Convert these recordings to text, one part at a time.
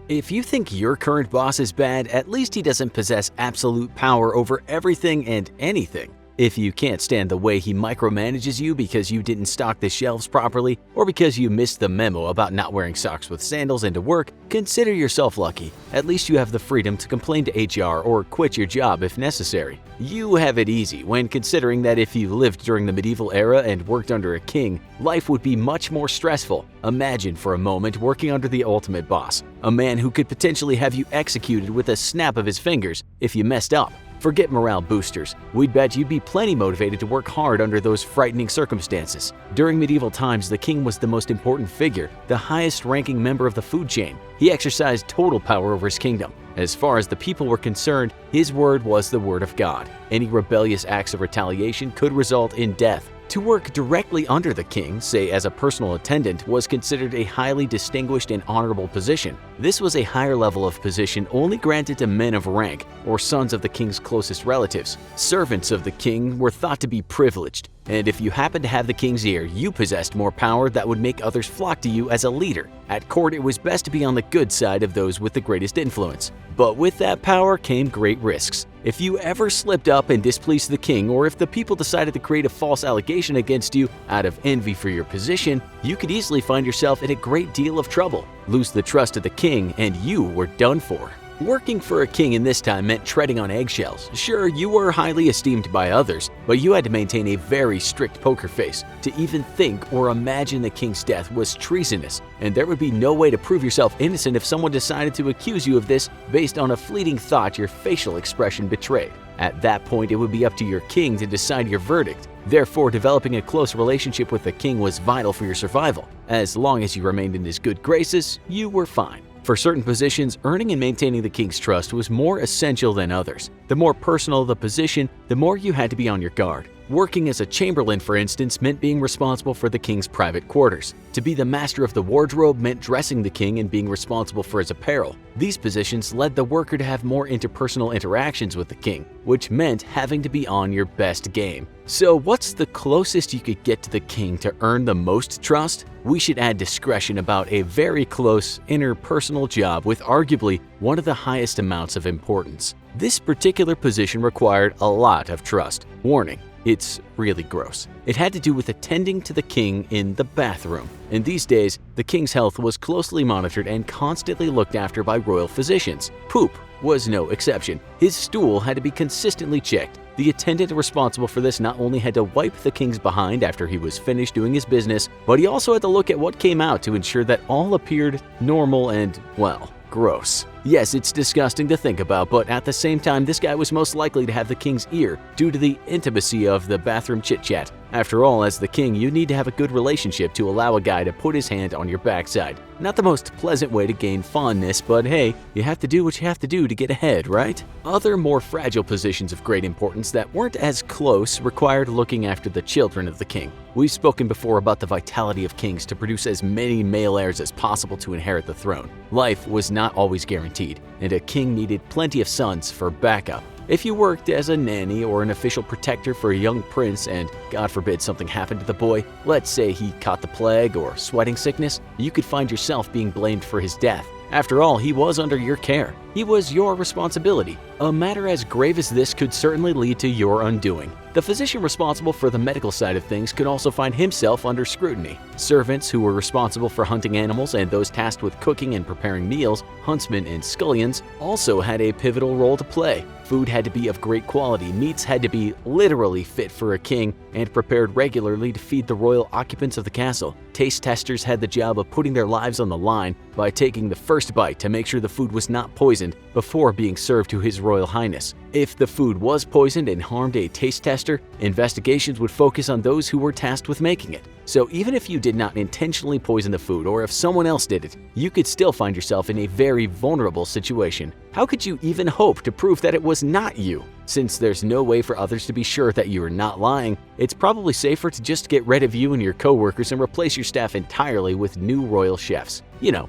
If you think your current boss is bad, at least he doesn't possess absolute power over everything and anything. If you can't stand the way he micromanages you because you didn't stock the shelves properly or because you missed the memo about not wearing socks with sandals into work, consider yourself lucky. At least you have the freedom to complain to HR or quit your job if necessary. You have it easy when considering that if you lived during the medieval era and worked under a king, life would be much more stressful. Imagine for a moment working under the ultimate boss, a man who could potentially have you executed with a snap of his fingers if you messed up. Forget morale boosters. We'd bet you'd be plenty motivated to work hard under those frightening circumstances. During medieval times, the king was the most important figure, the highest-ranking member of the food chain. He exercised total power over his kingdom. As far as the people were concerned, his word was the word of God. Any rebellious acts of retaliation could result in death. To work directly under the king, say as a personal attendant, was considered a highly distinguished and honorable position. This was a higher level of position only granted to men of rank or sons of the king's closest relatives. Servants of the king were thought to be privileged, and if you happened to have the king's ear, you possessed more power that would make others flock to you as a leader. At court, it was best to be on the good side of those with the greatest influence. But with that power came great risks. If you ever slipped up and displeased the king, or if the people decided to create a false allegation against you out of envy for your position, you could easily find yourself in a great deal of trouble, lose the trust of the king, and you were done for. Working for a king in this time meant treading on eggshells. Sure, you were highly esteemed by others, but you had to maintain a very strict poker face. To even think or imagine the king's death was treasonous, and there would be no way to prove yourself innocent if someone decided to accuse you of this based on a fleeting thought your facial expression betrayed. At that point, it would be up to your king to decide your verdict. Therefore, developing a close relationship with the king was vital for your survival. As long as you remained in his good graces, you were fine. For certain positions, earning and maintaining the king's trust was more essential than others. The more personal the position, the more you had to be on your guard. Working as a chamberlain, for instance, meant being responsible for the king's private quarters. To be the master of the wardrobe meant dressing the king and being responsible for his apparel. These positions led the worker to have more interpersonal interactions with the king, which meant having to be on your best game. So what's the closest you could get to the king to earn the most trust? We should add discretion about a very close interpersonal job with arguably one of the highest amounts of importance. This particular position required a lot of trust. Warning, it's really gross. It had to do with attending to the king in the bathroom. In these days, the king's health was closely monitored and constantly looked after by royal physicians. Poop was no exception. His stool had to be consistently checked. The attendant responsible for this not only had to wipe the king's behind after he was finished doing his business, but he also had to look at what came out to ensure that all appeared normal and, well, gross. Yes, it's disgusting to think about, but at the same time, this guy was most likely to have the king's ear due to the intimacy of the bathroom chit-chat. After all, as the king, you need to have a good relationship to allow a guy to put his hand on your backside. Not the most pleasant way to gain fondness, but hey, you have to do what you have to do to get ahead, right? Other more fragile positions of great importance that weren't as close required looking after the children of the king. We've spoken before about the vitality of kings to produce as many male heirs as possible to inherit the throne. Life was not always guaranteed, and a king needed plenty of sons for backup. If you worked as a nanny or an official protector for a young prince and, God forbid, something happened to the boy, let's say he caught the plague or sweating sickness, you could find yourself being blamed for his death. After all, he was under your care. He was your responsibility. A matter as grave as this could certainly lead to your undoing. The physician responsible for the medical side of things could also find himself under scrutiny. Servants who were responsible for hunting animals and those tasked with cooking and preparing meals, huntsmen and scullions, also had a pivotal role to play. Food had to be of great quality, meats had to be literally fit for a king and prepared regularly to feed the royal occupants of the castle. Taste testers had the job of putting their lives on the line by taking the first bite to make sure the food was not poisoned before being served to His Royal Highness. If the food was poisoned and harmed a taste tester, investigations would focus on those who were tasked with making it. So even if you did not intentionally poison the food, or if someone else did it, you could still find yourself in a very vulnerable situation. How could you even hope to prove that it was not you? Since there's no way for others to be sure that you are not lying, it's probably safer to just get rid of you and your coworkers and replace your staff entirely with new royal chefs.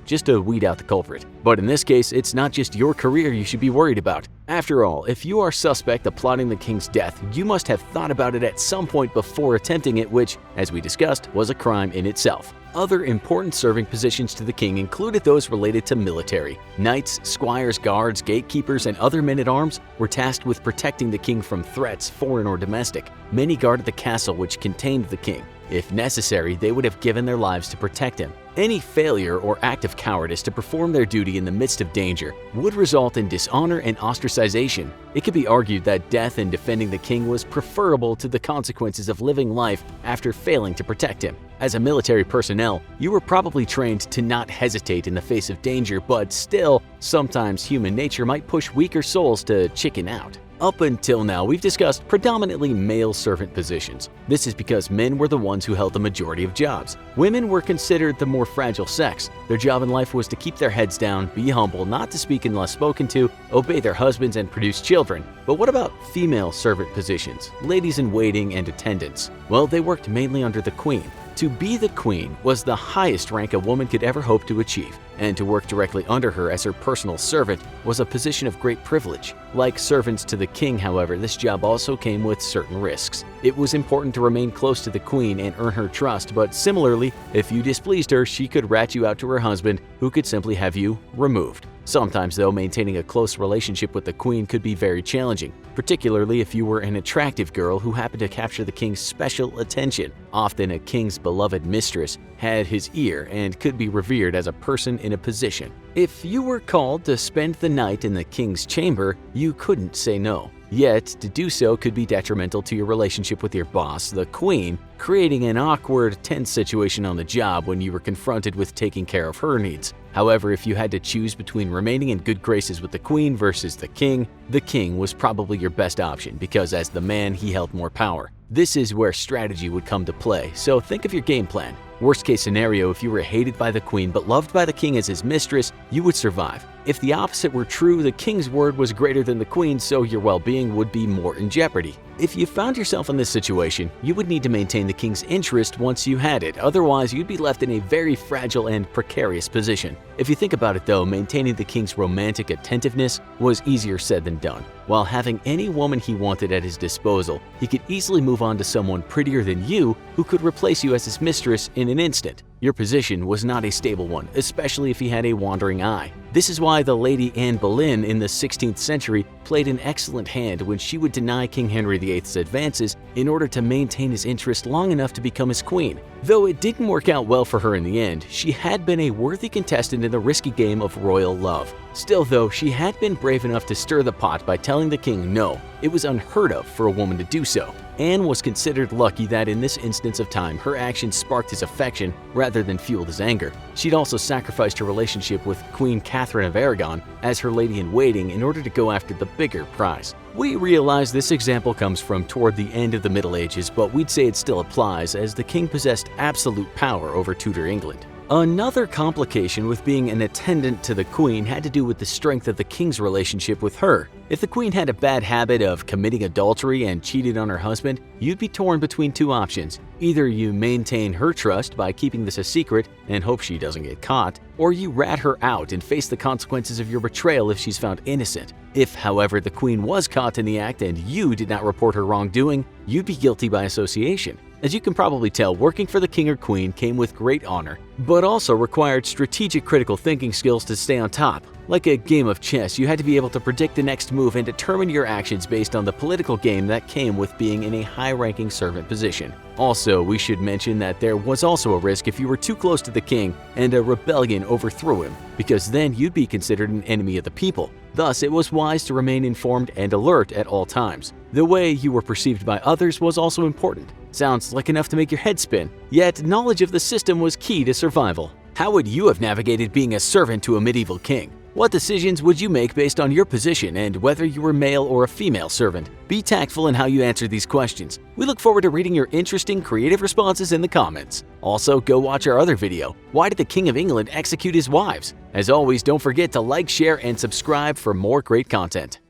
just to weed out the culprit. But in this case, it's not just your career you should be worried about. After all, if you are suspect of plotting the king's death, you must have thought about it at some point before attempting it, which, as we discussed, was a crime in itself. Other important serving positions to the king included those related to military. Knights, squires, guards, gatekeepers, and other men-at-arms were tasked with protecting the king from threats, foreign or domestic. Many guarded the castle which contained the king. If necessary, they would have given their lives to protect him. Any failure or act of cowardice to perform their duty in the midst of danger would result in dishonor and ostracization. It could be argued that death in defending the king was preferable to the consequences of living life after failing to protect him. As a military personnel, you were probably trained to not hesitate in the face of danger, but still, sometimes human nature might push weaker souls to chicken out. Up until now, we've discussed predominantly male servant positions. This is because men were the ones who held the majority of jobs. Women were considered the more fragile sex. Their job in life was to keep their heads down, be humble, not to speak unless spoken to, obey their husbands, and produce children. But what about female servant positions, ladies in waiting and attendants? Well, they worked mainly under the queen. To be the queen was the highest rank a woman could ever hope to achieve, and to work directly under her as her personal servant was a position of great privilege. Like servants to the king, however, this job also came with certain risks. It was important to remain close to the queen and earn her trust, but similarly, if you displeased her, she could rat you out to her husband, who could simply have you removed. Sometimes, though, maintaining a close relationship with the queen could be very challenging, particularly if you were an attractive girl who happened to capture the king's special attention. Often, a king's beloved mistress had his ear and could be revered as a person in a position. If you were called to spend the night in the king's chamber, you couldn't say no. Yet, to do so could be detrimental to your relationship with your boss, the queen, creating an awkward, tense situation on the job when you were confronted with taking care of her needs. However, if you had to choose between remaining in good graces with the queen versus the king was probably your best option because as the man, he held more power. This is where strategy would come to play, so think of your game plan. Worst case scenario, if you were hated by the queen but loved by the king as his mistress, you would survive. If the opposite were true, the king's word was greater than the queen's, so your well-being would be more in jeopardy. If you found yourself in this situation, you would need to maintain the king's interest once you had it, otherwise you'd be left in a very fragile and precarious position. If you think about it though, maintaining the king's romantic attentiveness was easier said than done. While having any woman he wanted at his disposal, he could easily move on to someone prettier than you who could replace you as his mistress in an instant. Your position was not a stable one, especially if he had a wandering eye. This is why the Lady Anne Boleyn in the 16th century played an excellent hand when she would deny King Henry VIII's advances in order to maintain his interest long enough to become his queen. Though it didn't work out well for her in the end, she had been a worthy contestant in the risky game of royal love. Still though, she had been brave enough to stir the pot by telling the king no. It was unheard of for a woman to do so. Anne was considered lucky that in this instance of time, her actions sparked his affection rather than fueled his anger. She'd also sacrificed her relationship with Queen Catherine of Aragon as her lady-in-waiting in order to go after the bigger prize. We realize this example comes from toward the end of the Middle Ages, but we'd say it still applies as the king possessed absolute power over Tudor England. Another complication with being an attendant to the queen had to do with the strength of the king's relationship with her. If the queen had a bad habit of committing adultery and cheated on her husband, you'd be torn between two options. Either you maintain her trust by keeping this a secret and hope she doesn't get caught, or you rat her out and face the consequences of your betrayal if she's found innocent. If, however, the queen was caught in the act and you did not report her wrongdoing, you'd be guilty by association. As you can probably tell, working for the king or queen came with great honor, but also required strategic critical thinking skills to stay on top. Like a game of chess, you had to be able to predict the next move and determine your actions based on the political game that came with being in a high-ranking servant position. Also, we should mention that there was also a risk if you were too close to the king and a rebellion overthrew him, because then you'd be considered an enemy of the people. Thus, it was wise to remain informed and alert at all times. The way you were perceived by others was also important. Sounds like enough to make your head spin, yet knowledge of the system was key to survival. How would you have navigated being a servant to a medieval king? What decisions would you make based on your position and whether you were male or a female servant? Be tactful in how you answer these questions. We look forward to reading your interesting, creative responses in the comments. Also, go watch our other video, Why Did the King of England Execute His Wives? As always, don't forget to like, share, and subscribe for more great content.